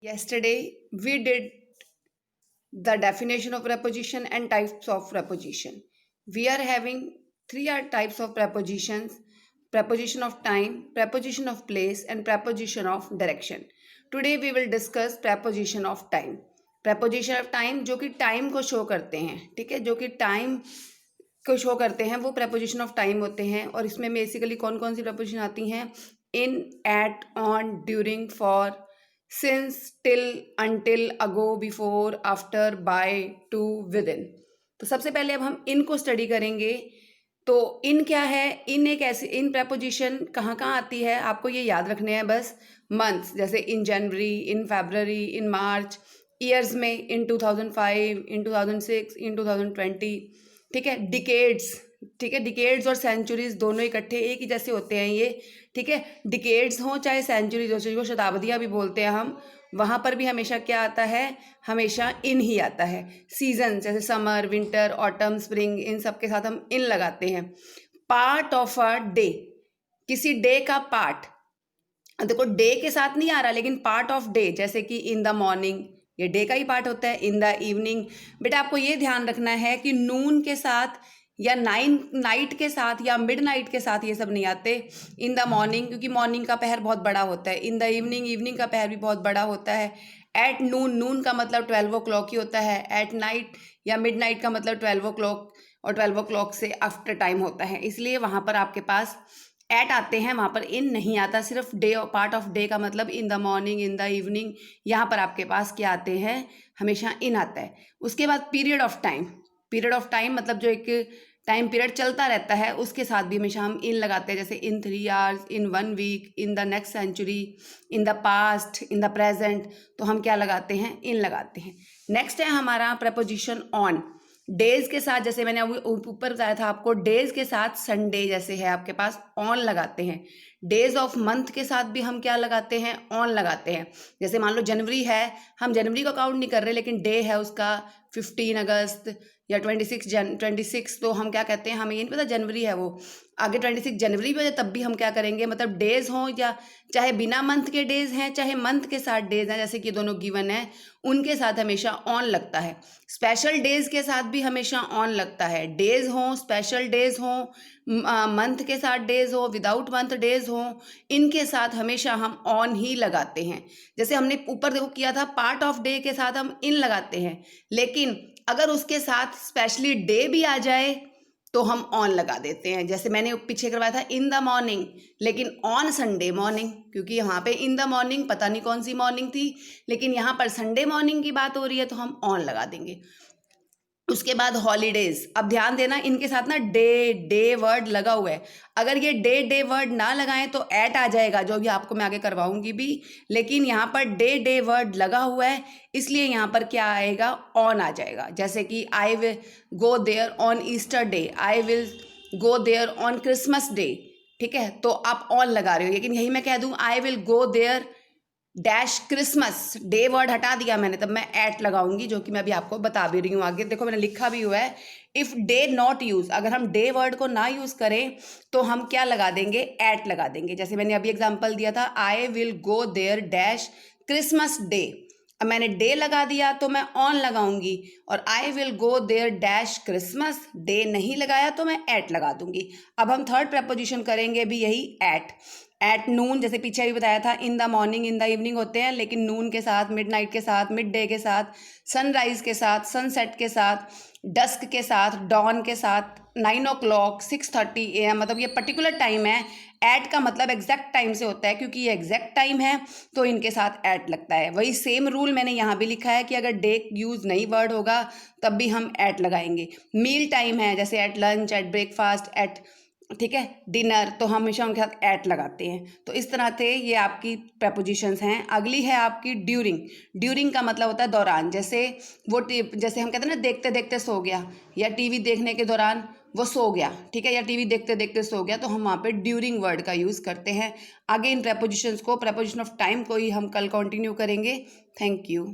Yesterday we did the definition of preposition and types of preposition. We are having three types of prepositions: preposition of time, preposition of place, and preposition of direction. Today we will discuss preposition of time. preposition of time जो कि time को show करते हैं, ठीक है, जो कि time को शो करते हैं वो preposition of time होते हैं। और इसमें बेसिकली कौन कौन सी preposition आती हैं? in, at, on, during, for, since, till, until, ago, before, after, by, to, within। तो सबसे पहले अब हम इन को स्टडी करेंगे। तो इन क्या है? इन एक ऐसी इन प्रपोजिशन कहाँ कहाँ आती है आपको ये याद रखने हैं बस। मंथ्स जैसे इन जनवरी, इन फरवरी, इन मार्च। ईयर्स में इन 2005, इन 2006, इन 2020, ठीक है। डिकेड्स, ठीक है, डिकेड्स और सेंचुरीज दोनों इकट्ठे एक ही जैसे होते हैं ये, ठीक है। डिकेड्स हो चाहे सेंचुरीज हो, जिसको शताब्दियाँ भी बोलते हैं हम, वहाँ पर भी हमेशा क्या आता है? हमेशा इन ही आता है। सीजन जैसे समर, विंटर, ऑटम, स्प्रिंग, इन सब के साथ हम इन लगाते हैं। पार्ट ऑफ अ डे, किसी डे का पार्ट, देखो डे के साथ नहीं आ रहा लेकिन पार्ट ऑफ डे, जैसे कि इन द मॉर्निंग, ये डे का ही पार्ट होता है। इन द इवनिंग, बेटा आपको ये ध्यान रखना है कि नून के साथ या नाइट के साथ या मिड नाइट के साथ ये सब नहीं आते। इन द मॉर्निंग, क्योंकि मॉर्निंग का पहर बहुत बड़ा होता है। इन द इवनिंग, इवनिंग का पहर भी बहुत बड़ा होता है। एट नून, नून का मतलब 12 o'clock ही होता है। एट नाइट या मिड नाइट का मतलब 12 o'clock, और 12 o'clock से आफ्टर टाइम होता है, इसलिए वहाँ पर आपके पास एट आते हैं, वहाँ पर इन नहीं आता। सिर्फ डे, पार्ट ऑफ डे का मतलब in the morning, in the evening, यहाँ पर आपके पास क्या आते हैं? हमेशा इन आता है। उसके बाद period of time, period of time मतलब जो एक टाइम पीरियड चलता रहता है उसके साथ भी हमेशा हम इन लगाते हैं, जैसे in 3 hours, in 1 week, in the next century, in the past, in the present, तो हम क्या लगाते हैं? इन लगाते हैं। नेक्स्ट है हमारा प्रपोजिशन ऑन। डेज के साथ, जैसे मैंने ऊपर बताया था आपको, डेज के साथ संडे जैसे है आपके पास, ऑन लगाते हैं। डेज ऑफ मंथ के साथ भी हम क्या लगाते हैं? ऑन लगाते हैं। जैसे मान लो जनवरी है, हम जनवरी को काउंट नहीं कर रहे लेकिन डे है उसका 15 अगस्त या 26, तो हम क्या कहते हैं? हमें ये नहीं पता जनवरी है वो, आगे 26 जनवरी भी हो जाए तब भी हम क्या करेंगे? मतलब डेज हों या चाहे बिना मंथ के डेज हैं चाहे मंथ के साथ डेज हैं, जैसे कि दोनों गिवन है, उनके साथ हमेशा ऑन लगता है। स्पेशल डेज के साथ भी हमेशा ऑन लगता है। डेज हों, स्पेशल डेज हों, मंथ के साथ डेज हो, विदाउट मंथ डेज हो, इनके साथ हमेशा हम ऑन ही लगाते हैं। जैसे हमने ऊपर देखो किया था, पार्ट ऑफ डे के साथ हम इन लगाते हैं, लेकिन अगर उसके साथ स्पेशली डे भी आ जाए तो हम ऑन लगा देते हैं। जैसे मैंने पीछे करवाया था इन द मॉर्निंग, लेकिन ऑन संडे मॉर्निंग, क्योंकि यहाँ पे इन द मॉर्निंग पता नहीं कौन सी मॉर्निंग थी, लेकिन यहाँ पर संडे मॉर्निंग की बात हो रही है तो हम ऑन लगा देंगे। उसके बाद हॉलीडेज, अब ध्यान देना इनके साथ ना डे वर्ड लगा हुआ है। अगर ये डे वर्ड ना लगाएं तो एट आ जाएगा, जो भी आपको मैं आगे करवाऊंगी भी, लेकिन यहाँ पर डे वर्ड लगा हुआ है इसलिए यहाँ पर क्या आएगा? ऑन आ जाएगा। जैसे कि I will go there on Easter day, I will go there on Christmas day, ठीक है, तो आप ऑन लगा रहे हो। लेकिन यही मैं कह दूँ I will go there dash Christmas, day word हटा दिया मैंने, तब मैं एट लगाऊंगी, जो कि मैं अभी आपको बता भी रही हूँ आगे। देखो मैंने लिखा भी हुआ है, इफ डे नॉट यूज, अगर हम डे वर्ड को ना यूज करें तो हम क्या लगा देंगे? एट लगा देंगे। जैसे मैंने अभी एग्जांपल दिया था, I will go there dash Christmas day, अब मैंने डे लगा दिया तो मैं ऑन लगाऊंगी, और I will go there dash Christmas day नहीं लगाया तो मैं एट लगा दूंगी। अब हम थर्ड प्रपोजिशन करेंगे भी यही, एट। एट नून, जैसे पीछे भी बताया था, in the morning, in the evening होते हैं, लेकिन नून के साथ, मिड नाइट के साथ, मिड डे के साथ, सनराइज के साथ, सनसेट के साथ, डस्क के साथ, डॉन के साथ, 9 o'clock, 6:30 AM, मतलब ये पर्टिकुलर टाइम है। एट का मतलब एग्जैक्ट टाइम से होता है, क्योंकि ये एग्जैक्ट टाइम है तो इनके साथ एट लगता है। वही सेम रूल मैंने यहाँ भी लिखा है कि अगर डे यूज नहीं वर्ड होगा तब भी हम एट लगाएंगे। मील टाइम है, जैसे at lunch, at breakfast, at, ठीक है, डिनर, तो हमेशा उनके साथ एट लगाते हैं। तो इस तरह से ये आपकी प्रपोजिशंस हैं। अगली है आपकी ड्यूरिंग। ड्यूरिंग का मतलब होता है दौरान, जैसे जैसे हम कहते हैं ना, देखते देखते सो गया, या टीवी देखने के दौरान वो सो गया, ठीक है, या टीवी देखते देखते सो गया, तो हम वहाँ पे ड्यूरिंग वर्ड का यूज़ करते हैं। आगे इन प्रपोजिशंस को, प्रपोजिशन ऑफ टाइम को ही हम कल कंटिन्यू करेंगे। Thank you.